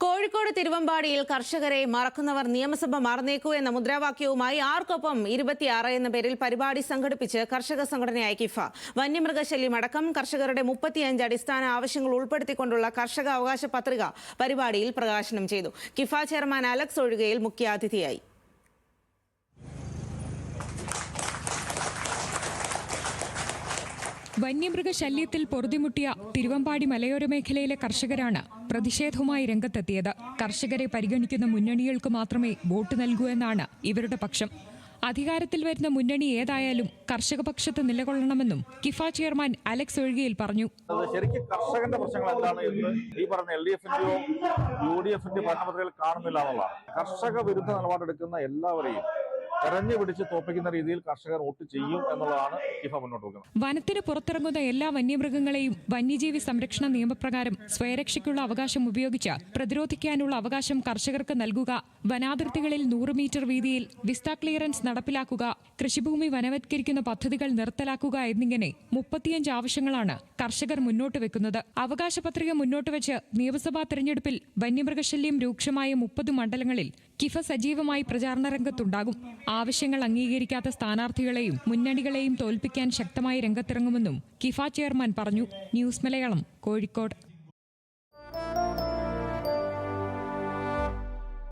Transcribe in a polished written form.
കോഴിക്കോട് തിരുവമ്പാടിയിൽ കർഷകരെ മറക്കുന്നവർ നിയമസഭ മറന്നേക്കൂ എന്ന മുദ്രാവാക്യവുമായി ആർക്കൊപ്പം 26 എന്ന പേരിൽ പരിപാടി സംഘടിപ്പിച്ച് കർഷക സംഘടനയായ കിഫ വന്യമൃഗശല്യം അടക്കം കർഷകരുടെ 35 അടിസ്ഥാന ആവശ്യങ്ങൾ ഉൾപ്പെടുത്തിക്കൊണ്ടുള്ള കർഷക അവകാശ പത്രിക പരിപാടിയിൽ പ്രകാശനം ചെയ്തു. കിഫ ചെയർമാൻ അലക്സ് ഒഴുകയിൽ മുഖ്യാതിഥിയായി. വന്യമൃഗശല്യത്തിൽ പൊറുതിമുട്ടിയ തിരുവമ്പാടി മലയോര മേഖലയിലെ കർഷകരാണ് പ്രതിഷേധവുമായി രംഗത്തെത്തിയത്. കർഷകരെ പരിഗണിക്കുന്ന മുന്നണികൾക്ക് മാത്രമേ വോട്ട് നൽകൂ എന്നാണ് ഇവരുടെ പക്ഷം. അധികാരത്തിൽ വരുന്ന മുന്നണി ഏതായാലും കർഷകപക്ഷത്ത് നിലകൊള്ളണമെന്നും കിഫ ചെയർമാൻ അലക്സ് ഒഴുകയിൽ പറഞ്ഞു. ശരിക്കും കർഷകന്റെ പ്രശ്നങ്ങൾ എന്താണ് എന്ന് ഈ പറഞ്ഞ LDF-ന്റെയോ UDF-ന്റെയോ ഭരണപത്രത്തിൽ കാണുന്നില്ല എന്നുള്ളതാണ്. കർഷക വിരുദ്ധ നിലപാടെടുക്കുന്ന എല്ലാവരെയും തെരഞ്ഞു പിടിച്ച് തോപ്പിക്കുന്ന രീതിയിൽ കർഷകർ വോട്ട് ചെയ്യും എന്നുള്ളതാണ് കിഫ മുന്നോട്ട് വെക്കുന്നത്. വനത്തിന് പുറത്തിറങ്ങുന്ന എല്ലാ വന്യമൃഗങ്ങളെയും വന്യജീവി സംരക്ഷണ നിയമപ്രകാരം സ്വയരക്ഷയ്ക്കുള്ള അവകാശം ഉപയോഗിച്ച് പ്രതിരോധിക്കാനുള്ള അവകാശം കർഷകർക്ക് നൽകുക, വനാതിർത്തികളിൽ 100 മീറ്റർ വീതിയിൽ വിസ്ത ക്ലിയറൻസ് നടപ്പിലാക്കുക, കൃഷിഭൂമി വനവത്കരിക്കുന്ന പദ്ധതികൾ നിർത്തലാക്കുക എന്നിങ്ങനെ 35 ആവശ്യങ്ങളാണ് കർഷകർ മുന്നോട്ട് വെക്കുന്നത്. അവകാശ പത്രിക മുന്നോട്ട് വെച്ച് നിയമസഭാ തെരഞ്ഞെടുപ്പിൽ വന്യമൃഗശല്യം രൂക്ഷമായ 30 മണ്ഡലങ്ങളിൽ കിഫ സജീവമായി പ്രചാരണ രംഗത്തുണ്ടാകും. ആവശ്യങ്ങൾ അംഗീകരിക്കാത്ത സ്ഥാനാർത്ഥികളെയും മുന്നണികളെയും തോൽപ്പിക്കാൻ ശക്തമായി രംഗത്തിറങ്ങുമെന്നും കിഫ ചെയർമാൻ പറഞ്ഞു. ന്യൂസ് മലയാളം, കോഴിക്കോട്.